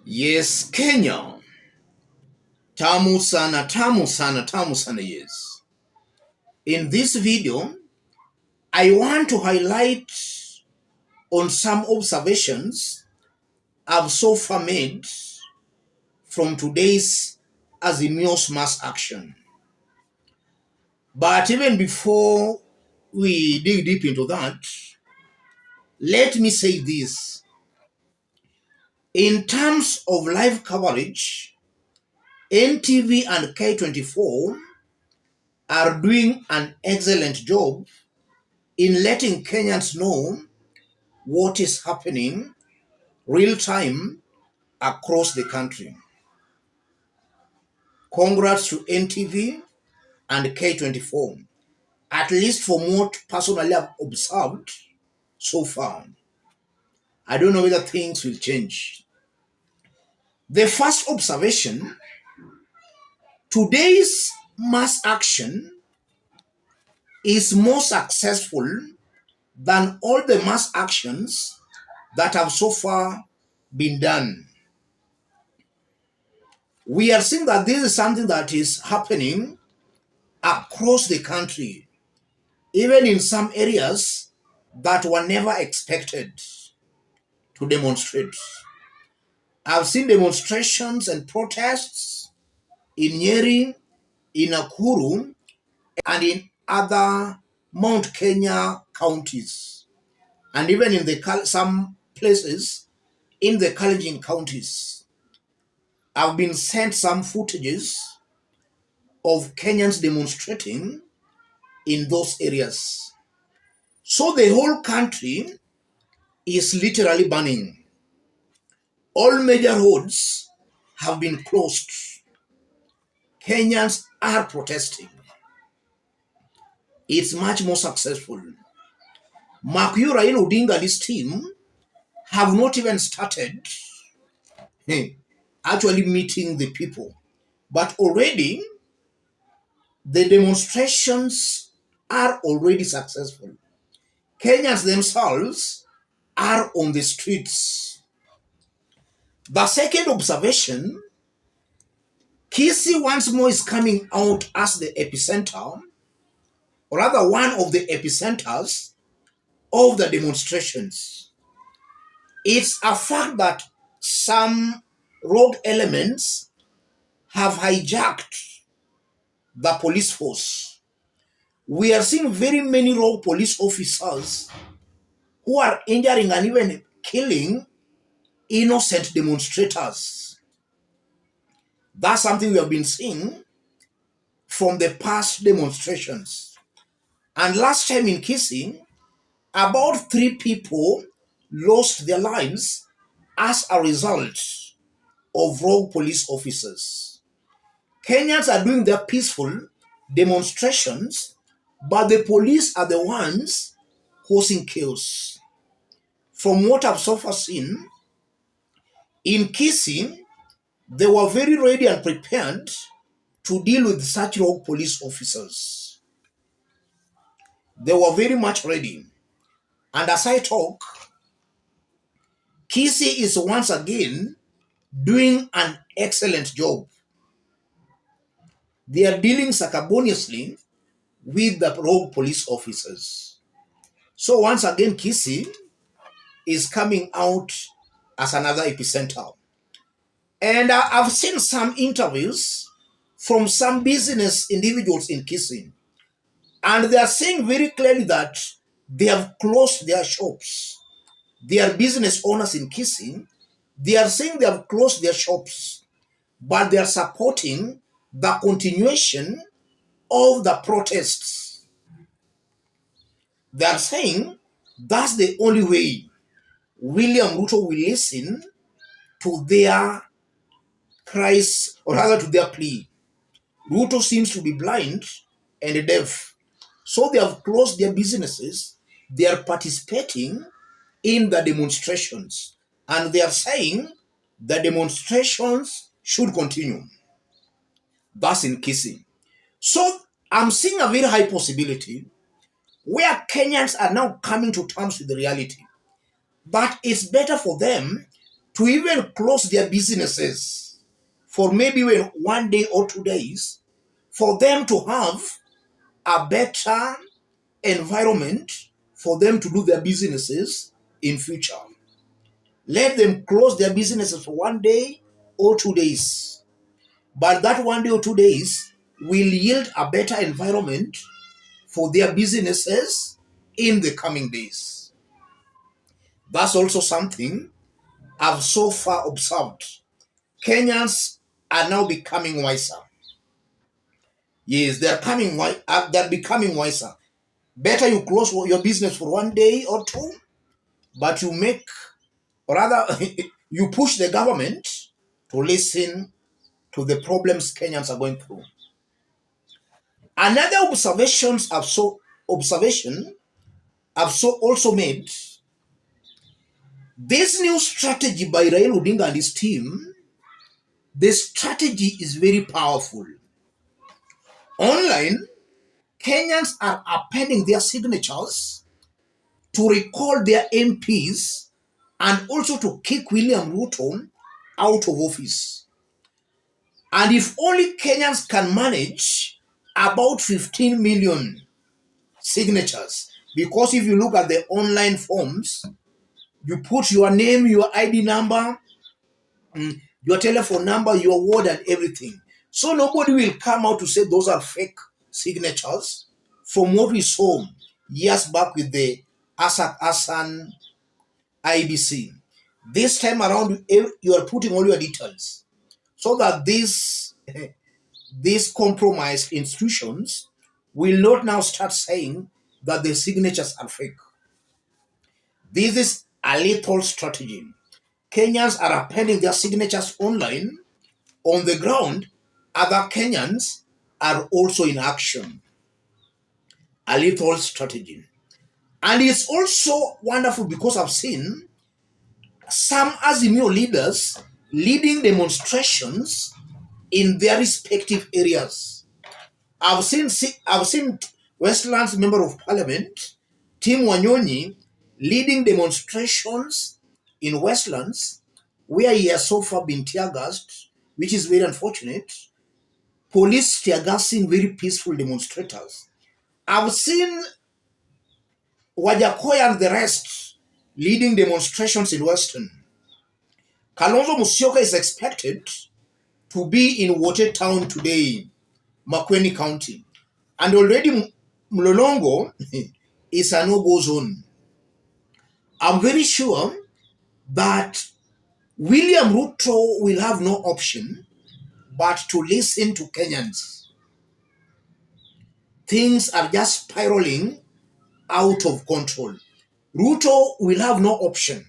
Yes, Kenya. Tamu sana, tamu sana, tamu sana, yes. In this video, I want to highlight on some observations I've so far made from today's Azimio's mass action. But even before we dig deep into that, let me say this. In terms of live coverage, NTV and K24 are doing an excellent job in letting Kenyans know what is happening real time across the country. Congrats to NTV and K24, at least from what personally I've observed so far. I don't know whether things will change. The first observation, today's mass action is more successful than all the mass actions that have so far been done. We are seeing that this is something that is happening across the country, even in some areas that were never expected to demonstrate. I've seen demonstrations and protests in Nyeri, in Nakuru, and in other Mount Kenya counties, and even in some places in the Kalenjin counties. I've been sent some footages of Kenyans demonstrating in those areas. So the whole country is literally burning. All major roads have been closed. Kenyans are protesting. It's much more successful. Raila Odinga and his team have not even started actually meeting the people. But already, the demonstrations are already successful. Kenyans themselves are on the streets. The second observation, Kisii once more is coming out as the epicenter, or rather one of the epicenters of the demonstrations. It's a fact that some rogue elements have hijacked the police force. We are seeing very many rogue police officers who are injuring and even killing innocent demonstrators. That's something we have been seeing from the past demonstrations. And last time in Kisii, about 3 people lost their lives as a result of rogue police officers. Kenyans are doing their peaceful demonstrations, but the police are the ones causing chaos. From what I've so far seen, in Kisii, they were very ready and prepared to deal with such rogue police officers. They were very much ready. And as I talk, Kisii is once again doing an excellent job. They are dealing sacamoniously with the rogue police officers. So once again, Kisii is coming out as another epicenter. And I've seen some interviews from some business individuals in Kisii, and they are saying very clearly that they have closed their shops. They are business owners in Kisii. They are saying they have closed their shops, but they are supporting the continuation of the protests. They are saying that's the only way William Ruto will listen to their cries, or rather to their plea. Ruto seems to be blind and deaf. So they have closed their businesses. They are participating in the demonstrations. And they are saying the demonstrations should continue. That's in Kisii. So I'm seeing a very high possibility where Kenyans are now coming to terms with the reality. But it's better for them to even close their businesses for maybe 1 day or 2 days, for them to have a better environment for them to do their businesses in future. Let them close their businesses for 1 day or 2 days. But that 1 day or 2 days will yield a better environment for their businesses in the coming days. That's also something I've so far observed. Kenyans are now becoming wiser. Yes, they're becoming wiser. Better you close your business for 1 day or 2, but you make, or rather, you push the government to listen to the problems Kenyans are going through. Another observation I've also made, this new strategy by Raila Odinga and his team, the strategy is very powerful. Online, Kenyans are appending their signatures to recall their MPs and also to kick William Ruto out of office. And if only Kenyans can manage about 15 million signatures, because if you look at the online forms, you put your name, your ID number, your telephone number, your ward, and everything. So nobody will come out to say those are fake signatures from what we saw years back with the Asan IBC. This time around, you are putting all your details so that these compromised institutions will not now start saying that the signatures are fake. This is a lethal strategy. Kenyans are appending their signatures online. On the ground, other Kenyans are also in action. A lethal strategy. And it's also wonderful because I've seen some Azimio leaders leading demonstrations in their respective areas. I've seen Westlands Member of Parliament, Tim Wanyonyi, leading demonstrations in Westlands, where he has so far been tear gassed, which is very unfortunate. Police tear gassing very peaceful demonstrators. I've seen Wajakoya and the rest leading demonstrations in Western. Kalonzo Musyoka is expected to be in Watertown today, Makueni County. And already Mlolongo is a no-go zone. I'm very sure that William Ruto will have no option but to listen to Kenyans. Things are just spiraling out of control. Ruto will have no option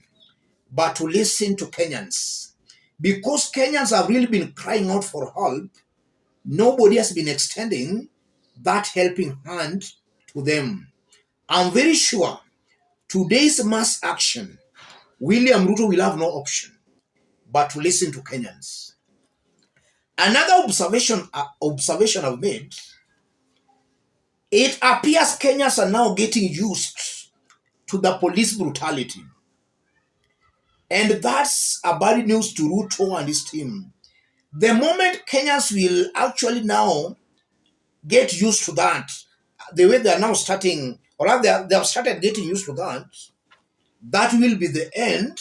but to listen to Kenyans. Because Kenyans have really been crying out for help, nobody has been extending that helping hand to them. I'm very sure today's mass action, William Ruto will have no option but to listen to Kenyans. Another observation I've made, it appears Kenyans are now getting used to the police brutality. And that's a bad news to Ruto and his team. The moment Kenyans will actually now get used to that, the way they are now starting, or they have started getting used to that, that will be the end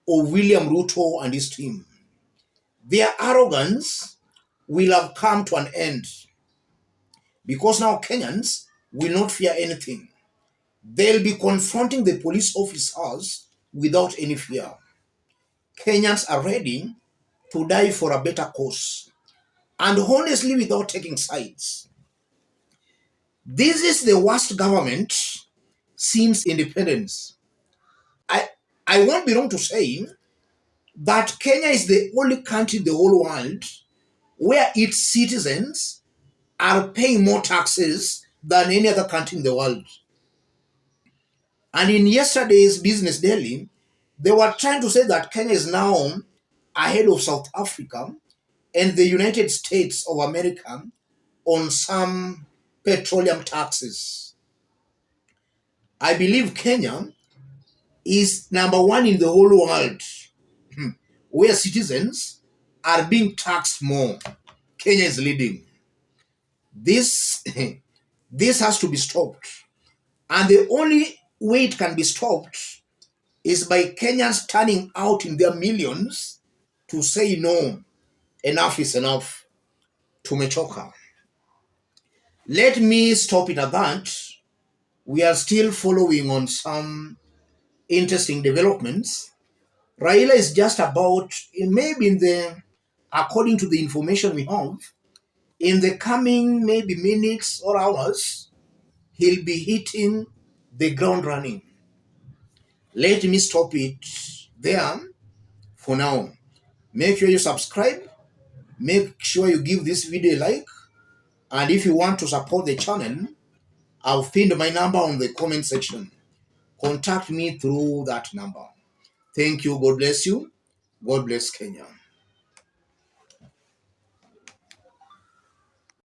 of William Ruto and his team. Their arrogance will have come to an end because now Kenyans will not fear anything. They'll be confronting the police officers without any fear. Kenyans are ready to die for a better cause, and honestly without taking sides. This is the worst government since independence. I won't be wrong to say that Kenya is the only country in the whole world where its citizens are paying more taxes than any other country in the world. And in yesterday's Business Daily, they were trying to say that Kenya is now ahead of South Africa and the United States of America on some petroleum taxes. I believe Kenya is number one in the whole world where citizens are being taxed more. Kenya is leading. This, this has to be stopped. And the only way it can be stopped is by Kenyans turning out in their millions to say no, enough is enough, tumechoka. Let me stop it at that. We are still following on some interesting developments. Raila is just about, maybe according to the information we have, in the coming maybe minutes or hours, he'll be hitting the ground running. Let me stop it there for now. Make sure you subscribe. Make sure you give this video a like. And if you want to support the channel, I've pinned my number on the comment section. Contact me through that number. Thank you. God bless you. God bless Kenya.